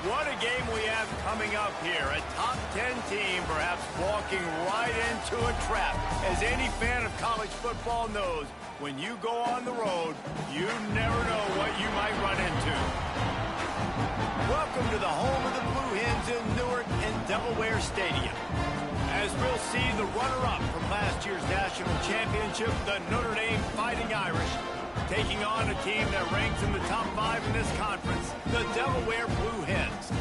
What a game we have coming up here. A top 10 team perhaps walking right into a trap. As any fan of college football knows, when you go on the road, you never know what you might run into. Welcome to the home of the Blue Hens in Newark and Delaware Stadium. As we'll see the runner-up from last year's national championship, the Notre Dame Fighting Irish, taking on a team that ranks in the top 5 in this conference, the Delaware Blue Hens.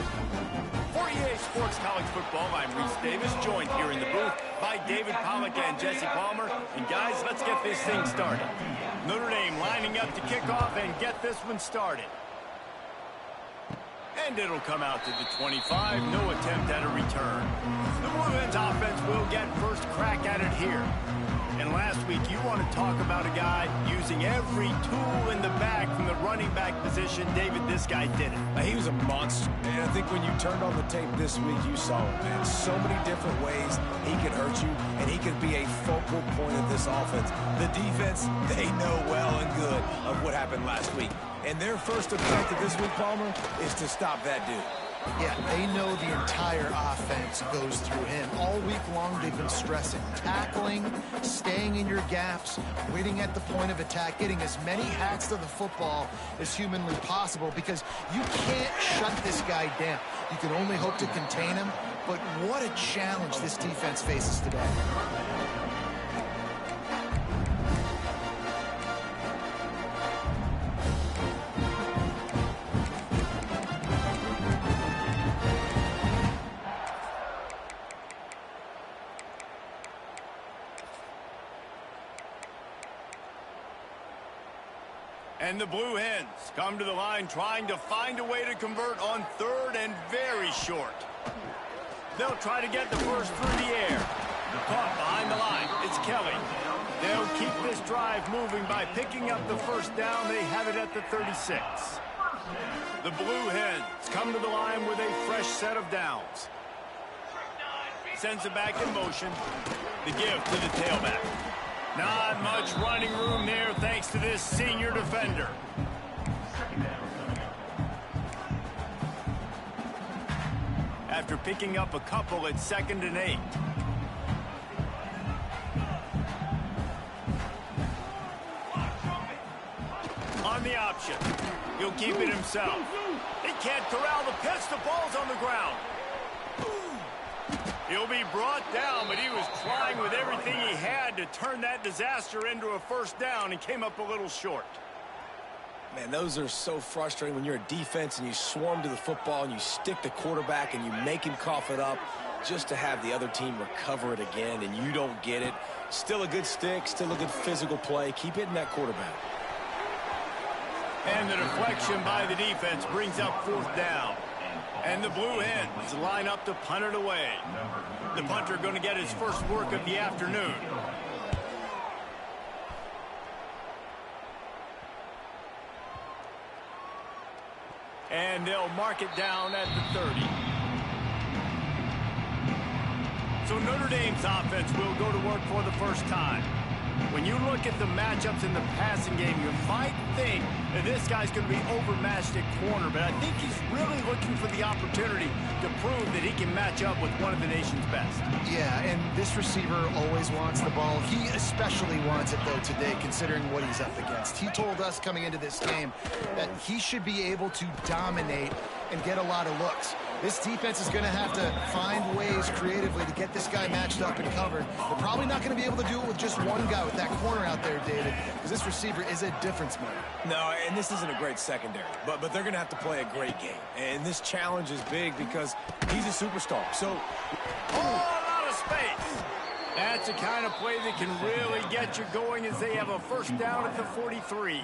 For EA Sports College Football, I'm Reese Davis, joined here in the booth by David Pollack and Jesse Palmer. And guys, let's get this thing started. Notre Dame lining up to kick off and get this one started. And it'll come out to the 25, no attempt at a return. The Blue Hens offense will get first crack at it here. And last week, you want to talk about a guy using every tool in the bag from the running back position. David, this guy did it. He was a monster. And I think when you turned on the tape this week, you saw it, man. So many different ways he can hurt you, and he can be a focal point of this offense. The defense, they know well and good of what happened last week. And their first objective this week, Palmer, is to stop that dude. Yeah, they know the entire offense goes through him. All week long, they've been stressing tackling, staying in your gaps, waiting at the point of attack, getting as many hacks to the football as humanly possible, because you can't shut this guy down. You can only hope to contain him, but what a challenge this defense faces today. And the Blue Hens come to the line trying to find a way to convert on third and very short. They'll try to get the first through the air. Caught behind the line. It's Kelly. They'll keep this drive moving by picking up the first down. They have it at the 36. The Blue Hens come to the line with a fresh set of downs. Sends it back in motion. The give to the tailback. Not much running room there thanks to this senior defender. After picking up a couple, it's 2nd and 8. On the option. He'll keep it himself. He can't corral the pitch. The ball's on the ground. He'll be brought down, but he was trying with everything he had to turn that disaster into a first down and came up a little short. Man, those are so frustrating when you're a defense and you swarm to the football and you stick the quarterback and you make him cough it up just to have the other team recover it again and you don't get it. Still a good stick, still a good physical play. Keep hitting that quarterback. And the deflection by the defense brings up 4th down. And the Blue Hens line up to punt it away. The punter going to get his first work of the afternoon. And they'll mark it down at the 30. So Notre Dame's offense will go to work for the first time. When you look at the matchups in the passing game, you might think that this guy's going to be overmatched at corner, but I think he's really looking for the opportunity to prove that he can match up with one of the nation's best. Yeah, and this receiver always wants the ball. He especially wants it, though, today, considering what he's up against. He told us coming into this game that he should be able to dominate and get a lot of looks. This defense is going to have to find ways creatively to get this guy matched up and covered. They're probably not going to be able to do it with just one guy with that corner out there, David, because this receiver is a difference maker. No, and this isn't a great secondary, but they're going to have to play a great game. And this challenge is big because he's a superstar. So, a lot of space. That's the kind of play that can really get you going as they have a first down at the 43.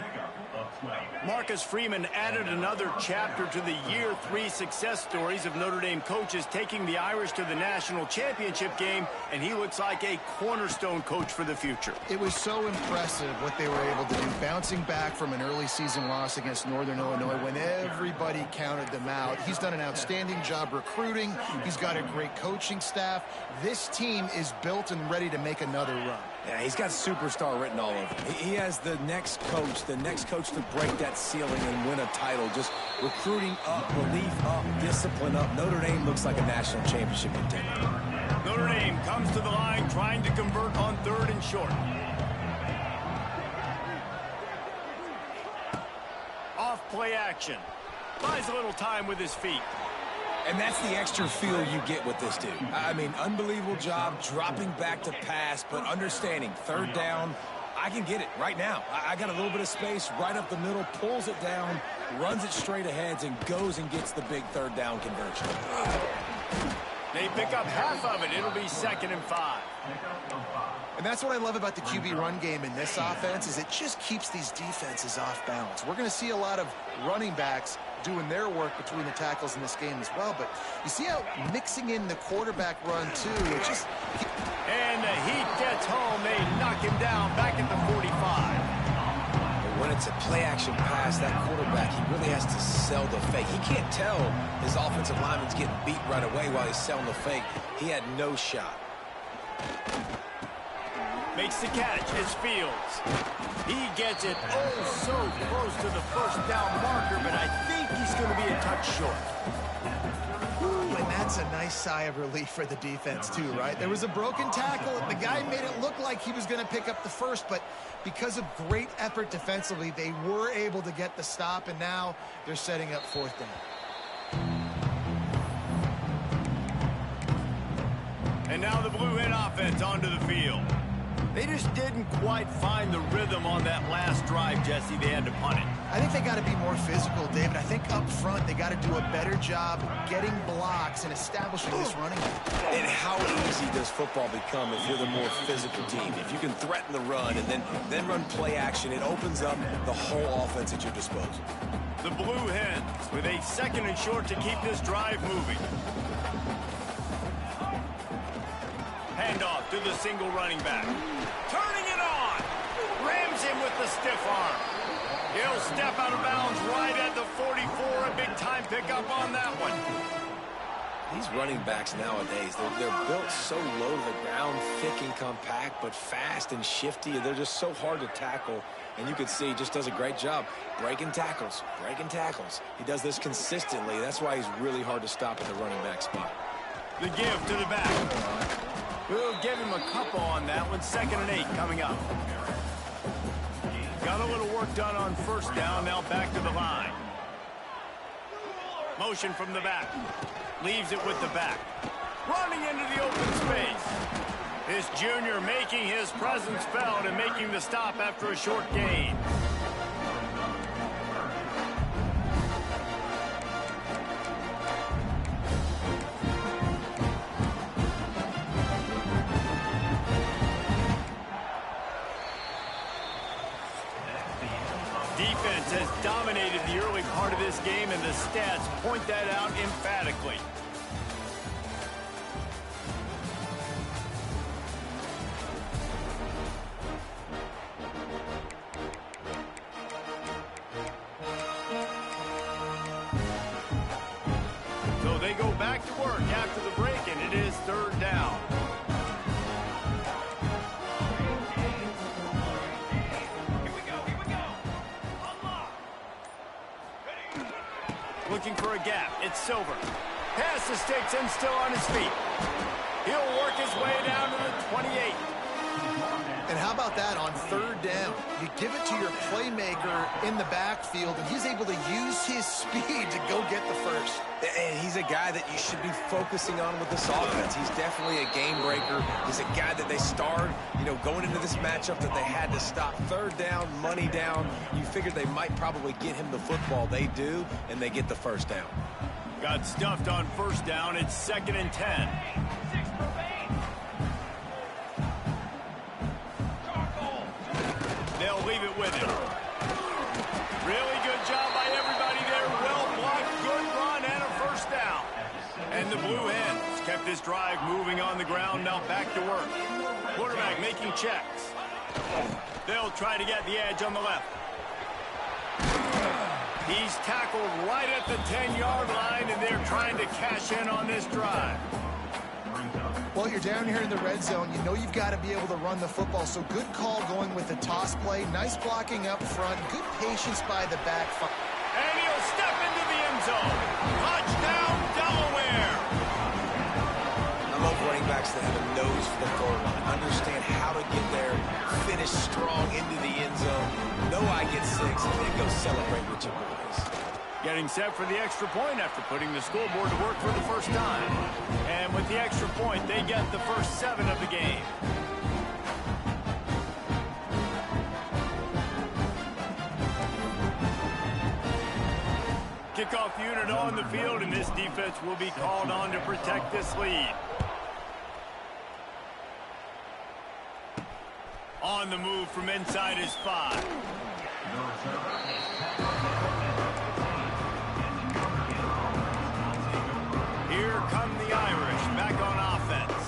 Marcus Freeman added another chapter to the year 3 success stories of Notre Dame coaches taking the Irish to the national championship game, and he looks like a cornerstone coach for the future. It was so impressive what they were able to do, bouncing back from an early season loss against Northern Illinois when everybody counted them out. He's done an outstanding job recruiting. He's got a great coaching staff. This team is built and ready to make another run. Yeah, he's got superstar written all over him. He has the next coach to break that ceiling and win a title. Just recruiting up, belief up, discipline up. Notre Dame looks like a national championship contender. Notre Dame comes to the line trying to convert on 3rd and short. Off play action. Buys a little time with his feet. And that's the extra feel you get with this dude. I mean, unbelievable job dropping back to pass, but understanding 3rd down, I can get it right now. I got a little bit of space right up the middle, pulls it down, runs it straight ahead, and goes and gets the big 3rd down conversion. They pick up half of it. It'll be 2nd and 5. And that's what I love about the QB run game in this offense is it just keeps these defenses off balance. We're going to see a lot of running backs doing their work between the tackles in this game as well. But you see how mixing in the quarterback run, too, it just... And the heat gets home. They knock him down back at the 45. When it's a play-action pass, that quarterback, he really has to sell the fake. He can't tell his offensive lineman's getting beat right away while he's selling the fake. He had no shot. Makes the catch. It's Fields. He gets it so close to the 1st down marker, but I think he's going to be a touch short. And that's a nice sigh of relief for the defense, too, right? There was a broken tackle. The guy made it look like he was going to pick up the 1st, but because of great effort defensively, they were able to get the stop, and now they're setting up 4th down. And now the Blue Hen offense onto the field. They just didn't quite find the rhythm on that last drive, Jesse. They had to punt it. I think they got to be more physical, David. I think up front they got to do a better job getting blocks and establishing this running game. And how easy does football become if you're the more physical team? If you can threaten the run and then run play action, it opens up the whole offense at your disposal. The Blue Hens with a 2nd and short to keep this drive moving. Handoff to the single running back. Turning it on. Rams him with the stiff arm. He'll step out of bounds right at the 44. A big-time pickup on that one. These running backs nowadays, they're built so low to the ground, thick and compact, but fast and shifty. They're just so hard to tackle. And you can see he just does a great job breaking tackles, He does this consistently. That's why he's really hard to stop at the running back spot. The give to the back. We'll give him a couple on that one. 2nd and 8 coming up. Got a little work done on 1st down. Now back to the line. Motion from the back. Leaves it with the back. Running into the open space. This junior making his presence felt and making the stop after a short gain. Defense has dominated the early part of this game, and the stats point that out emphatically. So they go back to work after the break, and it is 3rd down. Looking for a gap. It's Silver. Pass to Sticks and still on his feet. He'll work his way down to the 28. And how about that on 3rd down? You give it to your playmaker in the backfield, and he's able to use his speed to go get the 1st. And he's a guy that you should be focusing on with this offense. He's definitely a game breaker. He's a guy that they starred, going into this matchup that they had to stop. 3rd down, money down. You figured they might probably get him the football. They do, and they get the 1st down. Got stuffed on 1st down. It's 2nd and 10. They'll leave it with him. Really good job by everybody there. Well blocked, good run, and a 1st down. And the Blue Hens kept this drive moving on the ground. Now back to work. Quarterback making checks. They'll try to get the edge on the left. He's tackled right at the 10-yard line, and they're trying to cash in on this drive. Well, you're down here in the red zone. You know you've got to be able to run the football. So good call going with the toss play. Nice blocking up front. Good patience by the back. And he'll step into the end zone. Touchdown, Delaware. I love running backs that have a nose for the goal line. Understand how to get there, finish strong into the end zone. Know I get 6, and then go celebrate with your boys. Getting set for the extra point after putting the scoreboard to work for the first time. And with the extra point, they get the first 7 of the game. Kickoff unit on the field, and this defense will be called on to protect this lead. On the move from inside his 5. Here come the Irish back on offense.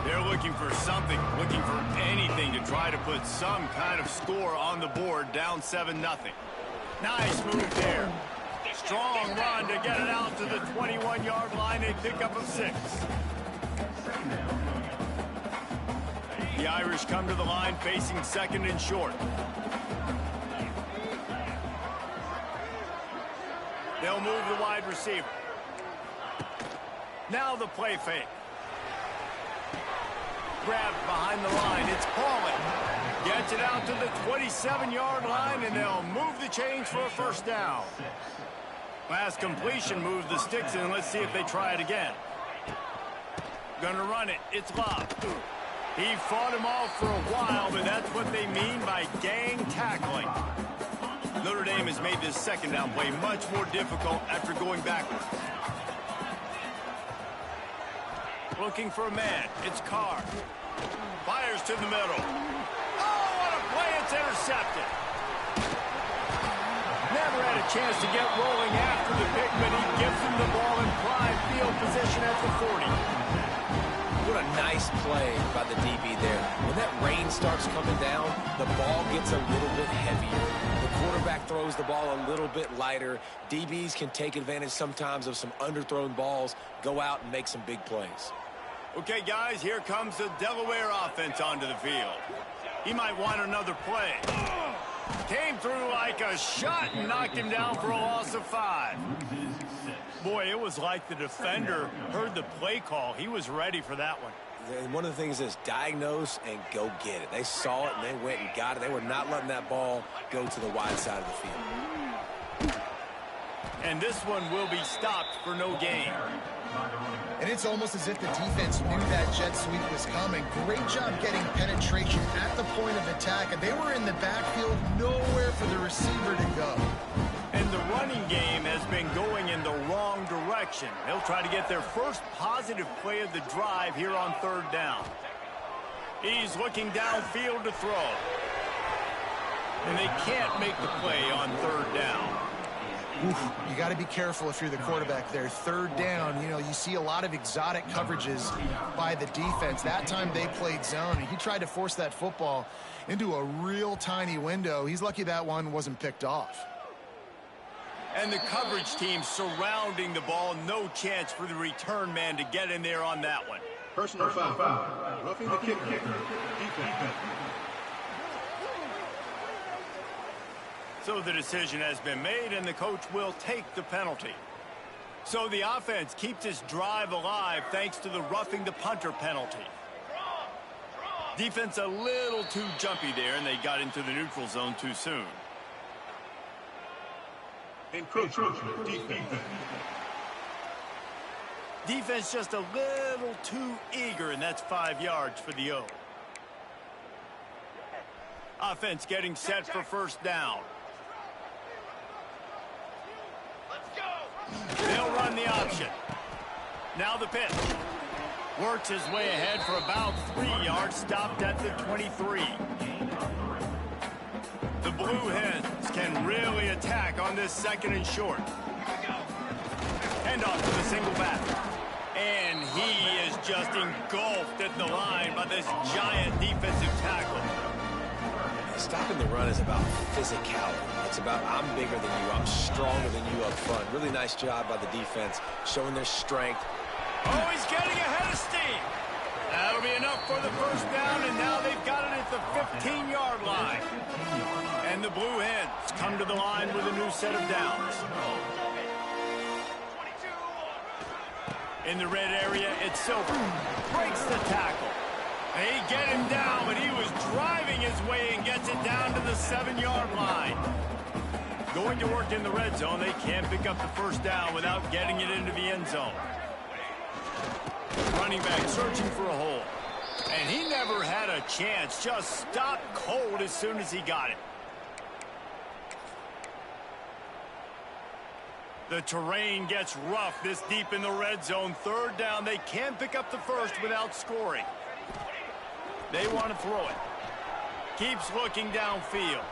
They're looking for something, looking for anything to try to put some kind of score on the board, down 7-0. Nice move there. Strong run to get it out to the 21-yard line, a pickup of 6. The Irish come to the line facing 2nd and short. They'll move the wide receiver. Now the play fake. Grabbed behind the line. It's Pauling. Gets it out to the 27-yard line, and they'll move the chains for a first down. Last completion moved the sticks in. Let's see if they try it again. Gonna run it. It's Love. He fought him off for a while, but that's what they mean by gang tackling. Notre Dame has made this second down play much more difficult after going backwards. Looking for a man. It's Carr. Fires to the middle. Oh, what a play. It's intercepted. Never had a chance to get rolling after the pick, but he gives him the ball in prime field position at the 40. What a nice play by the DB there. When that rain starts coming down, the ball gets a little bit heavier. The quarterback throws the ball a little bit lighter. DBs can take advantage sometimes of some underthrown balls, go out and make some big plays. Okay, guys, here comes the Delaware offense onto the field. He might want another play. Came through like a shot and knocked him down for a loss of 5. Boy, it was like the defender heard the play call. He was ready for that one. And one of the things is diagnose and go get it. They saw it and they went and got it. They were not letting that ball go to the wide side of the field. And this one will be stopped for no gain. And it's almost as if the defense knew that jet sweep was coming. Great job getting penetration at the point of attack. And they were in the backfield, nowhere for the receiver to go. And the running game has been going in the wrong direction. They'll try to get their first positive play of the drive here on 3rd down. He's looking downfield to throw. And they can't make the play on 3rd down. You got to be careful if you're the quarterback there. 3rd down, you know, you see a lot of exotic coverages by the defense. That time they played zone, and he tried to force that football into a real tiny window. He's lucky that one wasn't picked off. And the coverage team surrounding the ball. No chance for the return man to get in there on that one. Personal foul. Roughing the kicker. Defense. So the decision has been made, and the coach will take the penalty. So the offense keeps its drive alive thanks to the roughing the punter penalty. Defense a little too jumpy there, and they got into the neutral zone too soon. Encroachment. Defense. Defense just a little too eager, and that's 5 yards for the O. Offense getting set for first down. They'll run the option. Now the pitch. Works his way ahead for about 3 yards, stopped at the 23. The Blue Hens can really attack on this 2nd and short. Hand off to the single back. And he is just engulfed at the line by this giant defensive tackle. Stopping the run is about physicality. It's about I'm bigger than you, I'm stronger than you up front. Really nice job by the defense, showing their strength. Oh, he's getting ahead of steam. That'll be enough for the first down, and now they've got it at the 15-yard line. And the Blue Hens come to the line with a new set of downs. In the red area, it's Silver. Breaks the tackle. They get him down, but he was driving his way and gets it down to the 7-yard line. Going to work in the red zone, they can't pick up the first down without getting it into the end zone. Running back searching for a hole. And he never had a chance. Just stopped cold as soon as he got it. The terrain gets rough this deep in the red zone. Third down. They can't pick up the first without scoring. They want to throw it. Keeps looking downfield.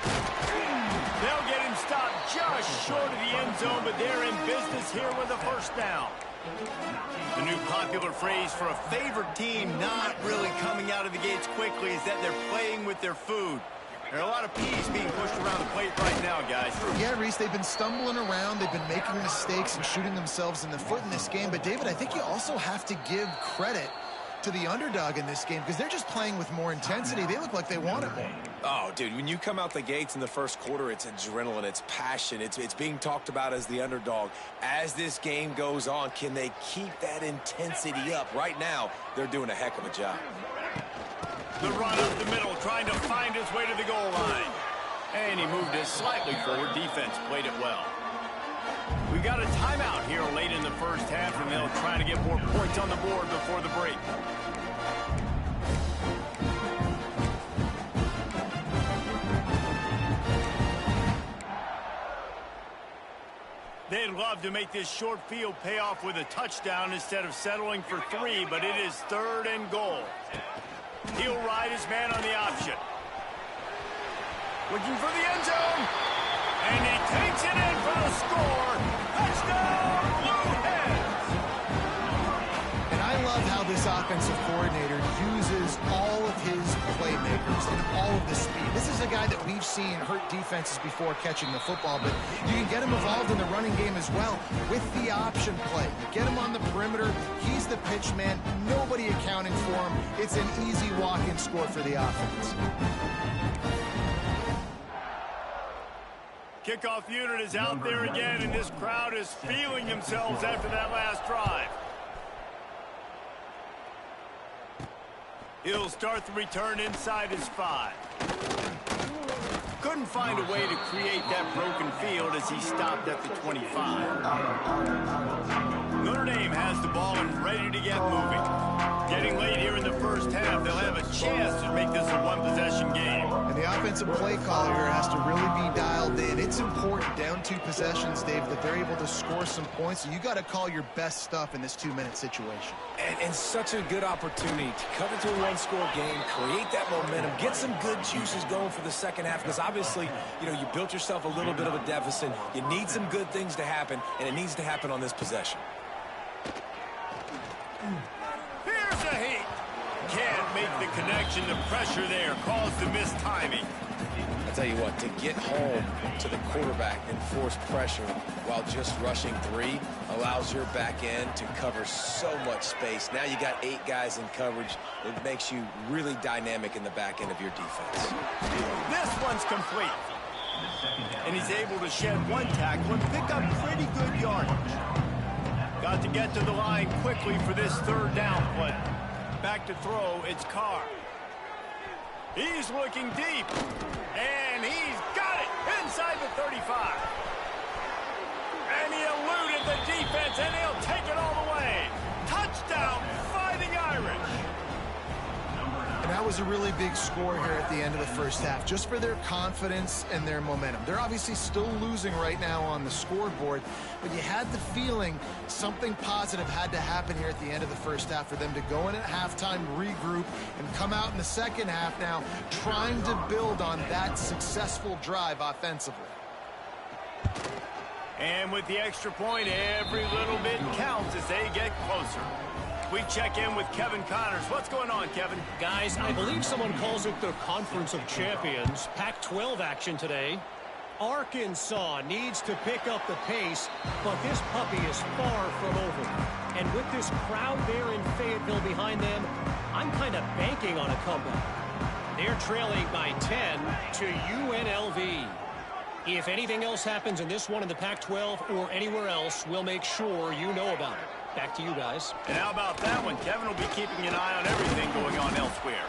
They'll get him stopped just short of the end zone, but they're in business here with a first down. The new popular phrase for a favorite team not really coming out of the gates quickly is that they're playing with their food. There are a lot of peas being pushed around the plate right now, guys. Yeah, Reese, they've been stumbling around. They've been making mistakes and shooting themselves in the foot in this game. But, David, I think you also have to give credit to the underdog in this game because they're just playing with more intensity. They look like they want it more. Oh, dude, when you come out the gates in the first quarter, it's adrenaline, it's passion, it's being talked about as the underdog. As this game goes on, can they keep that intensity up? Right now, they're doing a heck of a job. The run up the middle, trying to find his way to the goal line. And he moved it slightly forward. Defense played it well. We've got a timeout here late in the first half, and they'll try to get more points on the board before the break. They'd love to make this short field pay off with a touchdown instead of settling for 3, but it is 3rd and goal. He'll ride his man on the option. Looking for the end zone. And he takes it in for the score. Touchdown, Blue Hens! And I love how this offensive coordinator uses all of his playmakers and all of the speed. This is a guy that we've seen hurt defenses before catching the football, but you can get him involved in the running game as well with the option play. You get him on the perimeter. He's the pitch man. Nobody accounting for him. It's an easy walk-in score for the offense. Kickoff unit is out there again, and this crowd is feeling themselves after that last drive. He'll start the return inside his 5. Couldn't find a way to create that broken field as he stopped at the 25. Notre Dame has the ball and ready to get moving. Getting late here in the first half, they'll have a chance to make this a one-possession game. And the offensive play caller here has to really be dialed in. It's important, down 2 possessions, Dave, that they're able to score some points. So you got to call your best stuff in this 2-minute situation. And such a good opportunity to cut into a one-score game, create that momentum, get some good juices going for the second half, because obviously, you know, you built yourself a little bit of a deficit. You need some good things to happen, and it needs to happen on this possession. Here's a heat. Can't make the connection. The pressure there caused the missed timing. I tell you what, to get home to the quarterback and force pressure while just rushing 3 allows your back end to cover so much space. Now you got 8 guys in coverage. It makes you really dynamic in the back end of your defense. This one's complete. And he's able to shed 1 tackle and pick up pretty good yardage. Got to get to the line quickly for this 3rd down play. Back to throw, it's Carr. He's looking deep. And he's got it inside the 35. And he eluded the defense, and he'll take it all the way. Touchdown, Fighting Irish. And that was a really big score here at the end of the first half, just for their confidence and their momentum. They're obviously still losing right now on the scoreboard, but you had the feeling something positive had to happen here at the end of the first half for them to go in at halftime, regroup, and come out in the second half now trying to build on that successful drive offensively. And with the extra point, every little bit counts as they get closer. We check in with Kevin Connors. What's going on, Kevin? Guys, I believe someone calls it the Conference of Champions. Pac-12 action today. Arkansas needs to pick up the pace, but this puppy is far from over. And with this crowd there in Fayetteville behind them, I'm kind of banking on a comeback. They're trailing by 10 to UNLV. If anything else happens in this one in the Pac-12 or anywhere else, we'll make sure you know about it. Back to you guys. And how about that one? Kevin will be keeping an eye on everything going on elsewhere.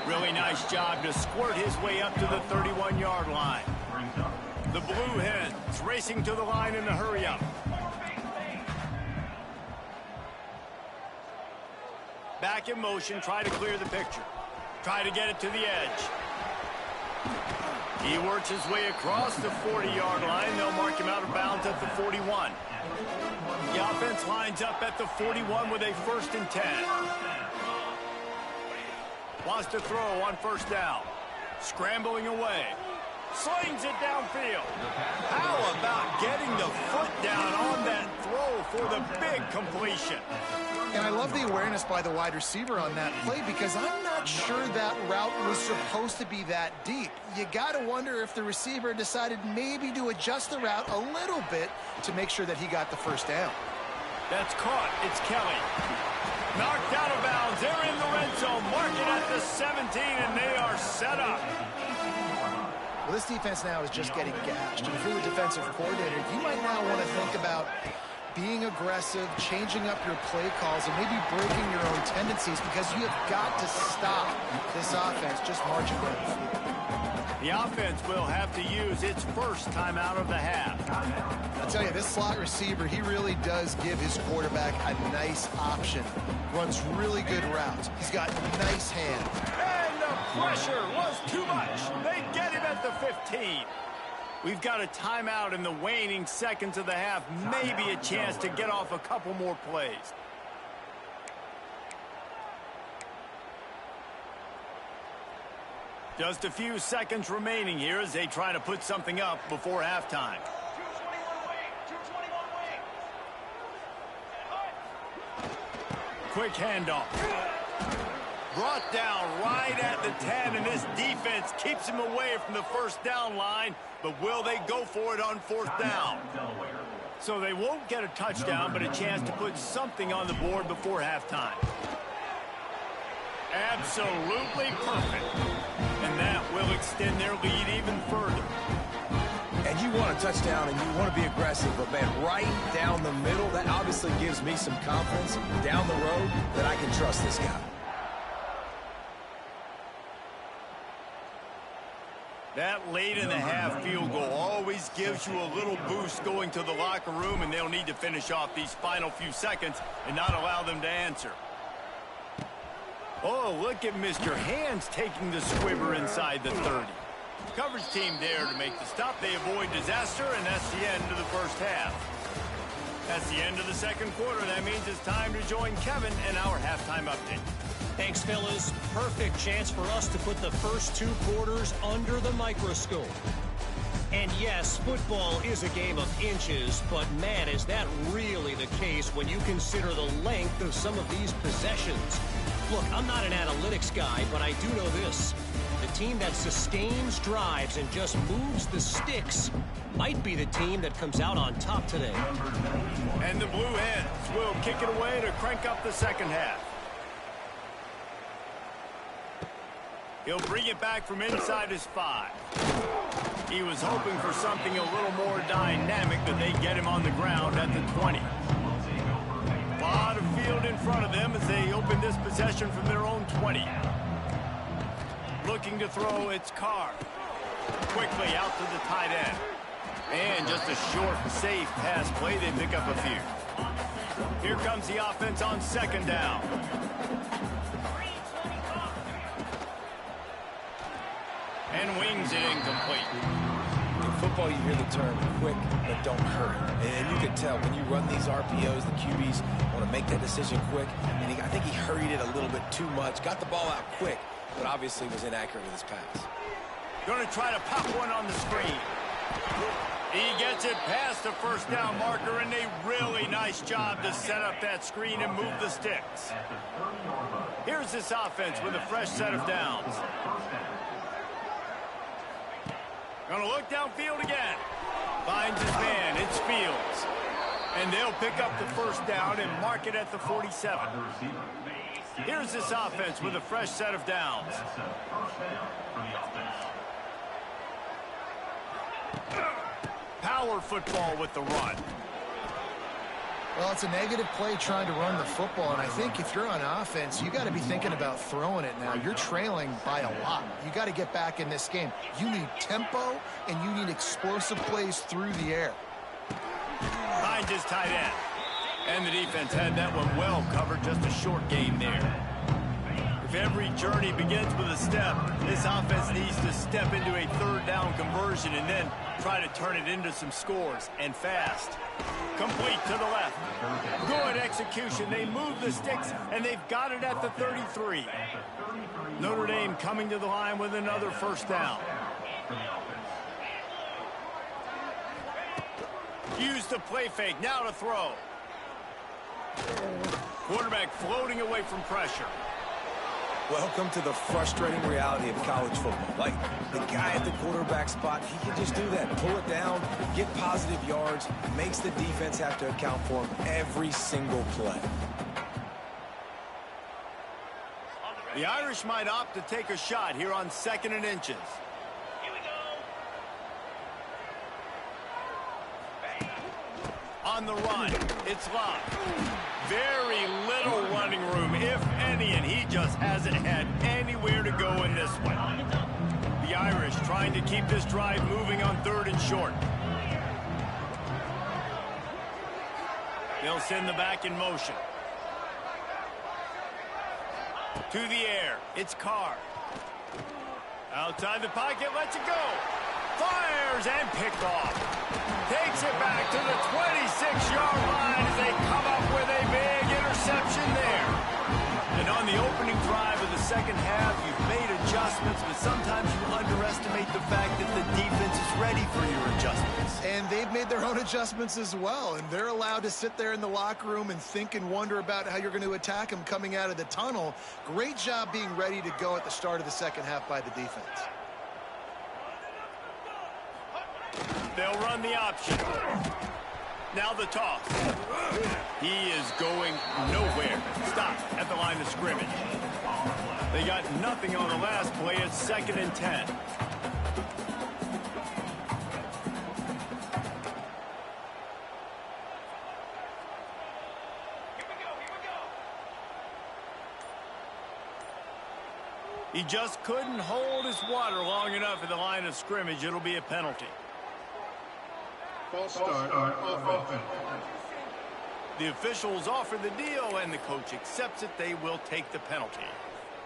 Really nice job to squirt his way up to the 31-yard line. The Blue Hens racing to the line in a hurry-up. Back in motion, try to clear the picture. Try to get it to the edge. He works his way across the 40-yard line. They'll mark him out of bounds at the 41. The offense lines up at the 41 with a 1st and 10. Wants to throw on 1st down. Scrambling away. Slings it downfield. How about getting the foot down on that throw for the big completion? And I love the awareness by the wide receiver on that play because I'm not sure that route was supposed to be that deep. You got to wonder if the receiver decided maybe to adjust the route a little bit to make sure that he got the 1st down. That's caught. It's Kelly. Knocked out of bounds. They're in the red zone. Mark it at the 17, and they are set up. Well, this defense now is just getting gashed. And if you're the defensive coordinator, you might now want to think about being aggressive, changing up your play calls, and maybe breaking your own tendencies because you have got to stop this offense just marching down the field. The offense will have to use its first timeout of the half. I'll tell you, this slot receiver, he really does give his quarterback a nice option. Runs really good routes. He's got nice hands. And the pressure was too much. They get him at the 15. We've got a timeout in the waning seconds of the half. Maybe a chance to get off a couple more plays. Just a few seconds remaining here as they try to put something up before halftime. Quick handoff. Brought down right at the 10, and this defense keeps him away from the 1st down line, but will they go for it on 4th down? So they won't get a touchdown, but a chance to put something on the board before halftime. Absolutely perfect. And that will extend their lead even further. And you want a touchdown and you want to be aggressive, but man, right down the middle, that obviously gives me some confidence down the road that I can trust this guy. That late in the half field goal always gives you a little boost going to the locker room, and they'll need to finish off these final few seconds and not allow them to answer. Oh, look at Mr. Hands taking the squibber inside the 30. Coverage team there to make the stop. They avoid disaster, and that's the end of the 1st half. That's the end of the 2nd quarter. That means it's time to join Kevin and our halftime update. Thanks, fellas. Perfect chance for us to put the first 2 quarters under the microscope. And yes, football is a game of inches, but man, is that really the case when you consider the length of some of these possessions. Look, I'm not an analytics guy, but I do know this. The team that sustains drives and just moves the sticks might be the team that comes out on top today. And the Blue Hens will kick it away to crank up the 2nd half. He'll bring it back from inside his 5. He was hoping for something a little more dynamic, but they get him on the ground at the 20. A lot of field in front of them as they open this possession from their own 20. Looking to throw, it's Carr. Quickly out to the tight end. And just a short, safe pass play. They pick up a few. Here comes the offense on 2nd down. And wings it incomplete. In football, you hear the term quick, but don't hurry. And you can tell when you run these RPOs, the QBs want to make that decision quick. And I think he hurried it a little bit too much. Got the ball out quick, but obviously was inaccurate with his pass. Going to try to pop one on the screen. He gets it past the 1st down marker, and a really nice job to set up that screen and move the sticks. Here's this offense with a fresh set of downs. Gonna look downfield again. Finds his man. It's Fields. And they'll pick up the first down and mark it at the 47. Here's this offense with a fresh set of downs. Power football with the run. Well, it's a negative play trying to run the football, and I think if you're on offense, you got to be thinking about throwing it now. You're trailing by a lot. You got to get back in this game. You need tempo, and you need explosive plays through the air. Finds his tight end. And the defense had that one well covered, just a short game there. If every journey begins with a step, this offense needs to step into a third down conversion and then try to turn it into some scores, and fast. Complete to the left. Good execution. They move the sticks, and they've got it at the 33. Notre Dame coming to the line with another first down. Use the play fake. Now to throw. Quarterback floating away from pressure. Welcome to the frustrating reality of college football. Like, the guy at the quarterback spot, he can just do that. Pull it down, get positive yards, makes the defense have to account for him every single play. The Irish might opt to take a shot here on 2nd and inches. Here we go. On the run, it's locked. Very little running room, if any, and he just hasn't had anywhere to go in this one. The Irish trying to keep this drive moving on 3rd and short. They'll send the back in motion. To the air, it's Carr. Outside the pocket, lets it go. Fires and picked off. Takes it back to the 26-yard line as they come up with a big interception there. And on the opening drive of the second half, you've made adjustments, but sometimes you underestimate the fact that the defense is ready for your adjustments. And they've made their own adjustments as well, and they're allowed to sit there in the locker room and think and wonder about how you're going to attack them coming out of the tunnel. Great job being ready to go at the start of the second half by the defense. They'll run the option. Now the toss. He is going nowhere. Stop at the line of scrimmage. They got nothing on the last play. It's 2nd and 10. He just couldn't hold his water long enough at the line of scrimmage. It'll be a penalty. False start offense. The officials offer the deal, and the coach accepts it. They will take the penalty.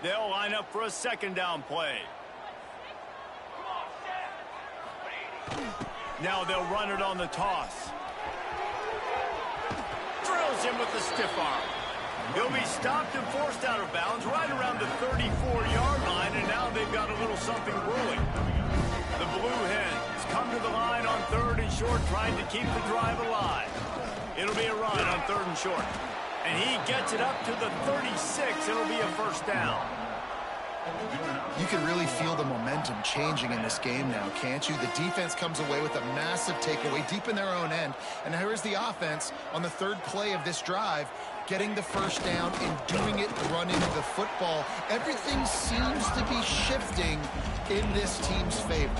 They'll line up for a 2nd down play. Now they'll run it on the toss. Drills him with the stiff arm. He'll be stopped and forced out of bounds right around the 34-yard line, and now they've got a little something brewing. The Blue Hens come to the line on 3rd and short, trying to keep the drive alive. It'll be a run on 3rd and short. And he gets it up to the 36. It'll be a first down. You can really feel the momentum changing in this game now, can't you? The defense comes away with a massive takeaway deep in their own end. And here's the offense on the 3rd play of this drive, getting the first down and doing it running the football. Everything seems to be shifting in this team's favor.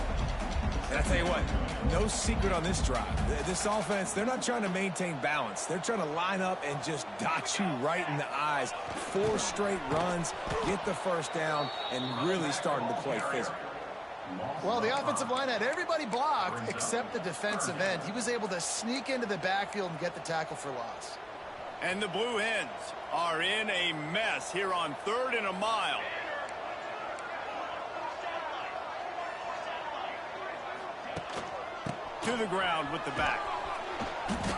And I tell you what, no secret on this drive. This offense, they're not trying to maintain balance. They're trying to line up and just dot you right in the eyes. 4 straight runs, get the first down, and really starting to play physical. Well, the offensive line had everybody blocked except the defensive end. He was able to sneak into the backfield and get the tackle for loss. And the Blue Hens are in a mess here on 3rd and a mile. To the ground with the back.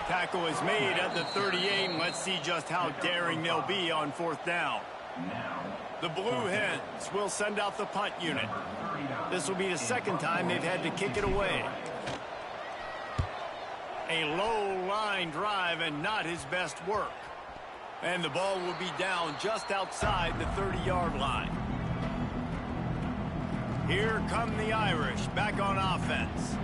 Tackle is made at the 38, and let's see just how daring they'll be on 4th down. The Blue Hens will send out the punt unit. This will be the 2nd time they've had to kick it away. A low-line drive and not his best work. And the ball will be down just outside the 30-yard line. Here come the Irish back on offense.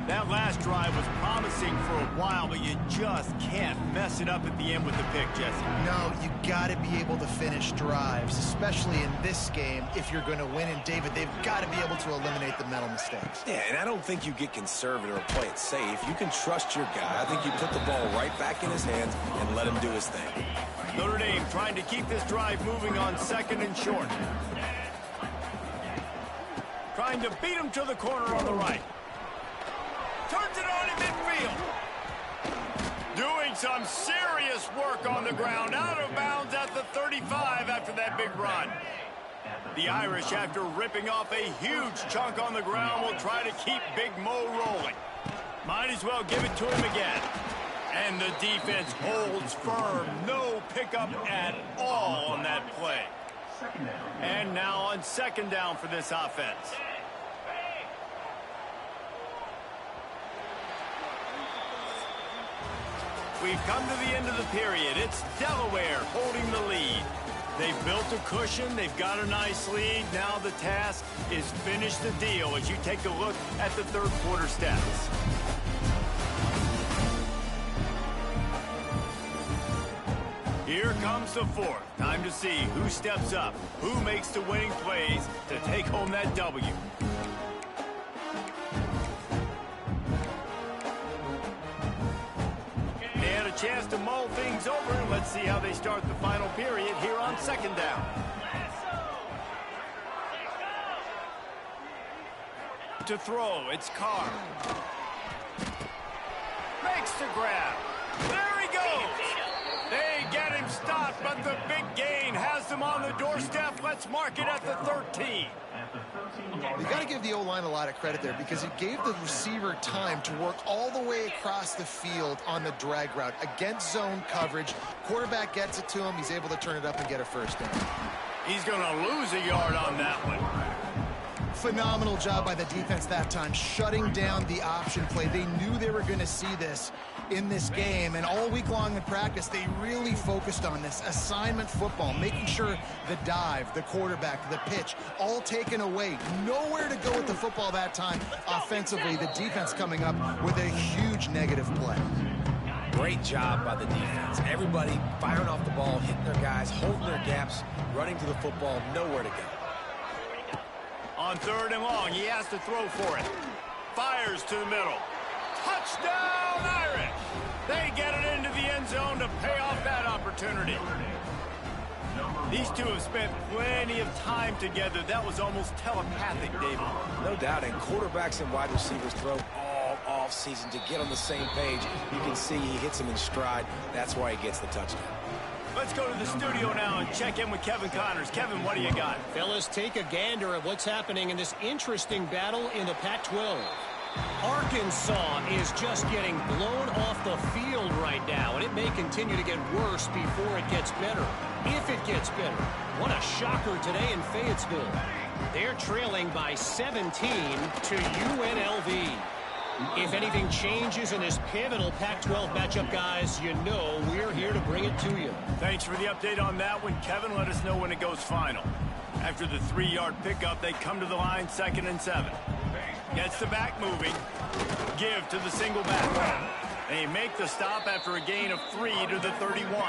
That last drive was promising for a while, but you just can't mess it up at the end with the pick, Jesse. No, you got to be able to finish drives, especially in this game if you're going to win. And, David, they've got to be able to eliminate the mental mistakes. Yeah, and I don't think you get conservative or play it safe. You can trust your guy. I think you put the ball right back in his hands and let him do his thing. Notre Dame trying to keep this drive moving on 2nd and short. Trying to beat him to the corner on the right. Turns it on in midfield. Doing some serious work on the ground. Out of bounds at the 35 after that big run. The Irish, after ripping off a huge chunk on the ground, will try to keep Big Mo rolling. Might as well give it to him again. And the defense holds firm. No pickup at all on that play. And now on 2nd down for this offense. We've come to the end of the period. It's Delaware holding the lead. They've built a cushion. They've got a nice lead. Now the task is finish the deal as you take a look at the 3rd quarter stats. Here comes the 4th. Time to see who steps up, who makes the winning plays to take home that W. Chance to mull things over, and let's see how they start the final period here on 2nd down. To throw, it's Carr. Makes the grab. There he goes. They get him stopped, but the big gain has them on the doorstep. Let's mark it at the 13. You got to give the O-line a lot of credit there because it gave the receiver time to work all the way across the field on the drag route against zone coverage. Quarterback gets it to him. He's able to turn it up and get a 1st down. He's going to lose a yard on that one. Phenomenal job by the defense that time, shutting down the option play. They knew they were going to see this in this game, and all week long in practice, they really focused on this assignment football, making sure the dive, the quarterback, the pitch, all taken away. Nowhere to go with the football that time. Offensively, the defense coming up with a huge negative play. Great job by the defense. Everybody firing off the ball, hitting their guys, holding their gaps, running to the football, nowhere to go. On 3rd and long, he has to throw for it. Fires to the middle. Touchdown, Irish! They get it into the end zone to pay off that opportunity. These two have spent plenty of time together. That was almost telepathic, David. No doubt, and quarterbacks and wide receivers throw all offseason to get on the same page. You can see he hits them in stride. That's why he gets the touchdown. Let's go to the studio now and check in with Kevin Connors. Kevin, what do you got? Fellas, take a gander at what's happening in this interesting battle in the Pac-12. Arkansas is just getting blown off the field right now, and it may continue to get worse before it gets better. If it gets better. What a shocker today in Fayetteville. They're trailing by 17 to UNLV. If anything changes in this pivotal Pac-12 matchup, guys, you know we're here to bring it to you. Thanks for the update on that one, Kevin. Let us know when it goes final. After the 3-yard pickup, they come to the line 2nd and 7. Gets the back moving. Give to the single back. They make the stop after a gain of 3 to the 31.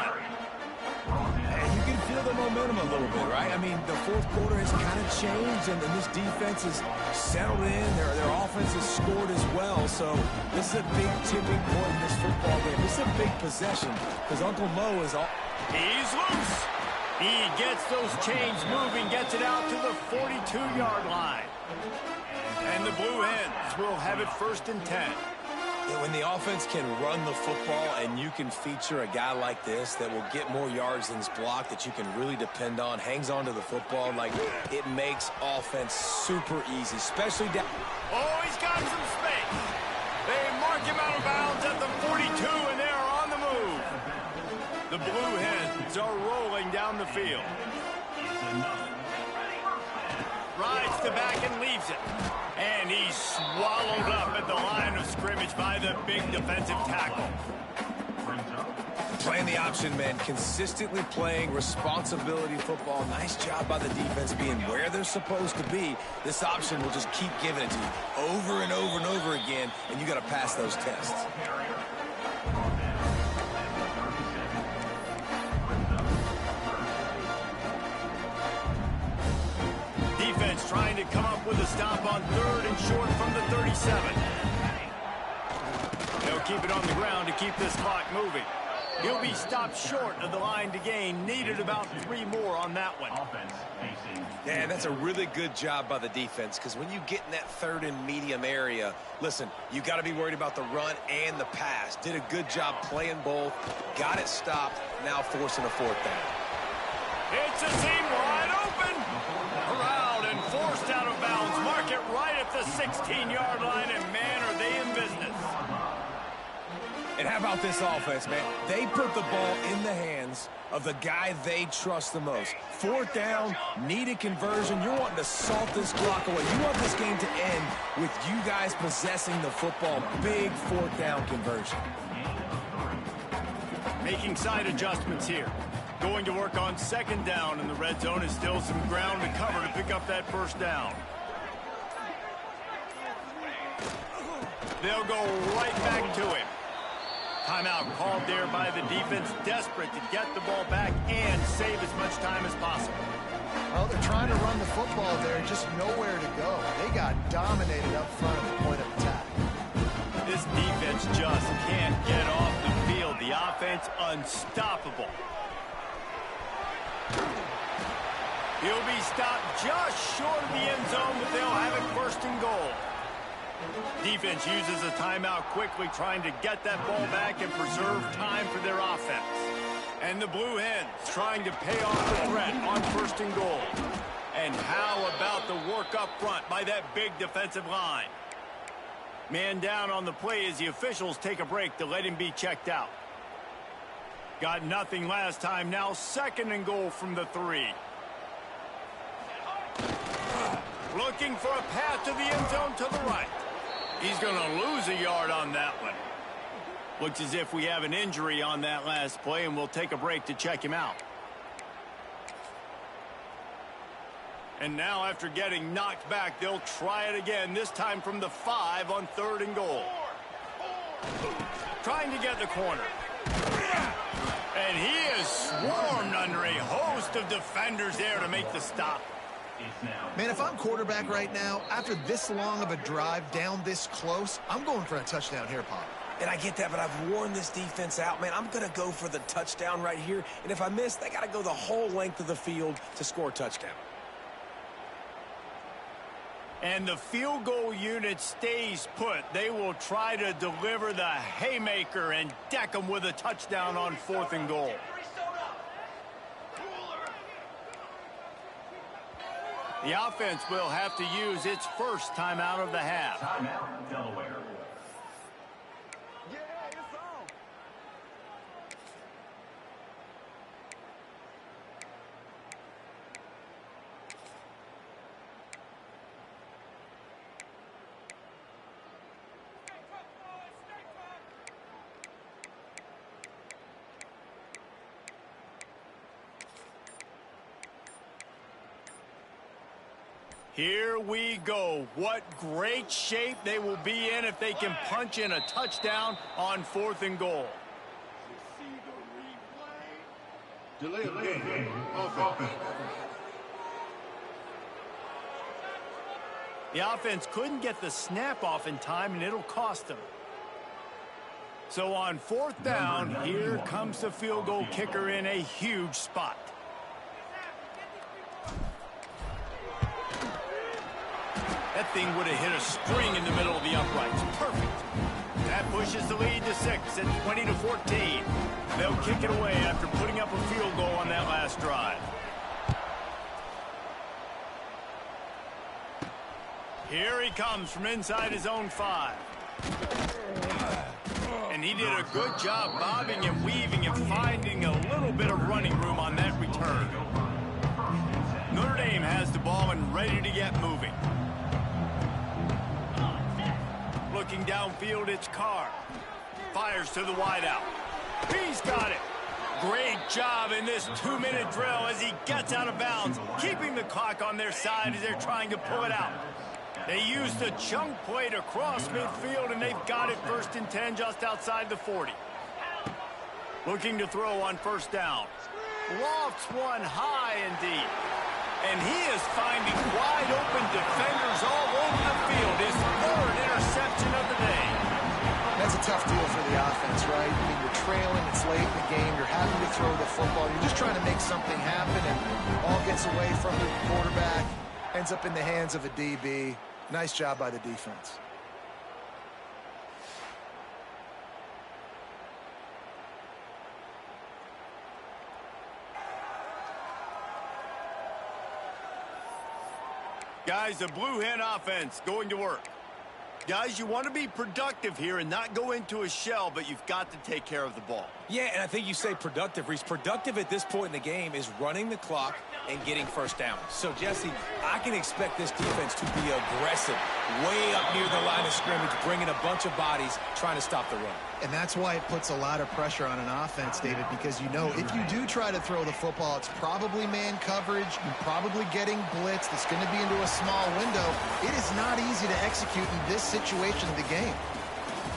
And you can feel the momentum a little bit, right? I mean, the 4th quarter has kind of changed, and this defense is settled in. Their offense has scored as well. So this is a big tipping point in this football game. This is a big possession because Uncle Mo is all. He's loose. He gets those chains moving, gets it out to the 42-yard line. And the Blue Hens will have it 1st and 10. When the offense can run the football and you can feature a guy like this that will get more yards than his block that you can really depend on, hangs on to the football, like it makes offense super easy, especially down. Oh, he's got some space. They mark him out of bounds at the 42, and they are on the move. The Blue Hens are rolling down the field. Rides the back and leaves it. And he's swallowed up at the line of scrimmage by the big defensive tackle. Playing the option, man. Consistently playing responsibility football. Nice job by the defense being where they're supposed to be. This option will just keep giving it to you over and over and over again, and you got to pass those tests. Defense trying to come up with a stop on 3rd and short from the 37. They'll keep it on the ground to keep this clock moving. He'll be stopped short of the line to gain. Needed about 3 more on that one. Yeah, that's a really good job by the defense, because when you get in that 3rd and medium area, listen, you got to be worried about the run and the pass. Did a good job playing both. Got it stopped. Now forcing a 4th down. It's a seam wide open. Corralled and forced out of bounds. Mark it right at the 16-yard line, and man, are they in business. And how about this offense, man? They put the ball in the hands of the guy they trust the most. 4th down, needed conversion. You're wanting to salt this clock away. You want this game to end with you guys possessing the football. Big 4th down conversion. Making side adjustments here. Going to work on 2nd down, and the red zone is still some ground to cover to pick up that 1st down. They'll go right back to him. Timeout called there by the defense, desperate to get the ball back and save as much time as possible. Well, they're trying to run the football there, just nowhere to go. They got dominated up front at the point of attack. This defense just can't get off the field. The offense unstoppable. He'll be stopped just short of the end zone, but they'll have it 1st and goal. Defense uses a timeout quickly, trying to get that ball back and preserve time for their offense. And the Blue Hens trying to pay off the threat on 1st and goal. And how about the work up front by that big defensive line? Man down on the play as the officials take a break to let him be checked out. Got nothing last time. Now 2nd and goal from the 3. Looking for a path to the end zone to the right. He's going to lose a yard on that one. Looks as if we have an injury on that last play, and we'll take a break to check him out. And now after getting knocked back, they'll try it again, this time from the 5 on 3rd and goal. Trying to get the corner. And he is swarmed under a host of defenders there to make the stop. Man, if I'm quarterback right now, after this long of a drive down this close, I'm going for a touchdown here, Pop. And I get that, but I've worn this defense out, man. I'm going to go for the touchdown right here. And if I miss, they got to go the whole length of the field to score a touchdown. And the field goal unit stays put. They will try to deliver the haymaker and deck them with a touchdown on 4th and goal. The offense will have to use its 1st timeout of the half. Timeout, Delaware. Here we go. What great shape they will be in if they can punch in a touchdown on 4th and goal. Delay of game. Offense. The offense couldn't get the snap off in time, and it'll cost them. So on 4th down, here comes the field goal kicker in a huge spot. That thing would have hit a string in the middle of the uprights. Perfect. That pushes the lead to 6 at 20-14. They'll kick it away after putting up a field goal on that last drive. Here he comes from inside his own 5. And he did a good job bobbing and weaving and finding a little bit of running room on that return. Notre Dame has the ball and ready to get moving. Looking downfield, it's Carr. Fires to the wideout. He's got it. job in this 2-minute drill as he gets out of bounds, keeping the clock on their side as they're trying to pull it out. They used a chunk play to cross midfield, and they've got it 1st and 10 just outside the 40. Looking to throw on 1st down. Lofts one high and deep. And he is finding wide open defenders all over the field. His 3rd interception of the day. That's a tough deal for the offense, right? I mean, you're trailing, it's late in the game, you're having to throw the football, you're just trying to make something happen, and all gets away from the quarterback, ends up in the hands of a DB. Nice job by the defense. Guys, the Blue Hen offense going to work. Guys, you want to be productive here and not go into a shell, but you've got to take care of the ball. Yeah, and I think you say productive, Reese. Productive at this point in the game is running the clock and getting 1st down. So, Jesse, I can expect this defense to be aggressive, way up near the line of scrimmage, bringing a bunch of bodies, trying to stop the run. And that's why it puts a lot of pressure on an offense, David, because you know if you do try to throw the football, it's probably man coverage, you're probably getting blitzed, it's going to be into a small window. It is not easy to execute in this situation of the game.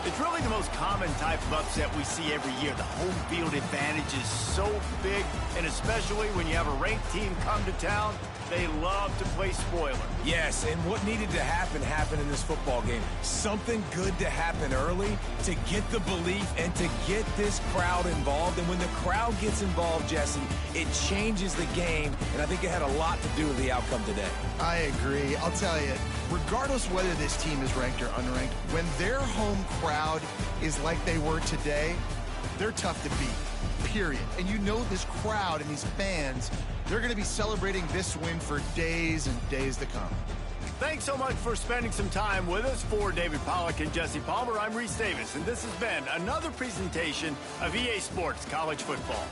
It's really the most common type of upset we see every year. The home field advantage is so big, and especially when you have a ranked team come to town, they love to play spoiler. Yes, and what needed to happen happened in this football game. Something good to happen early to get the belief and to get this crowd involved. And when the crowd gets involved, Jesse, it changes the game, and I think it had a lot to do with the outcome today. I agree. I'll tell you, regardless whether this team is ranked or unranked, when their home crowd is like they were today, they're tough to beat, period. And you know this crowd and these fans, they're going to be celebrating this win for days and days to come. Thanks so much for spending some time with us. For David Pollack and Jesse Palmer, I'm Reese Davis, and this has been another presentation of EA Sports College Football.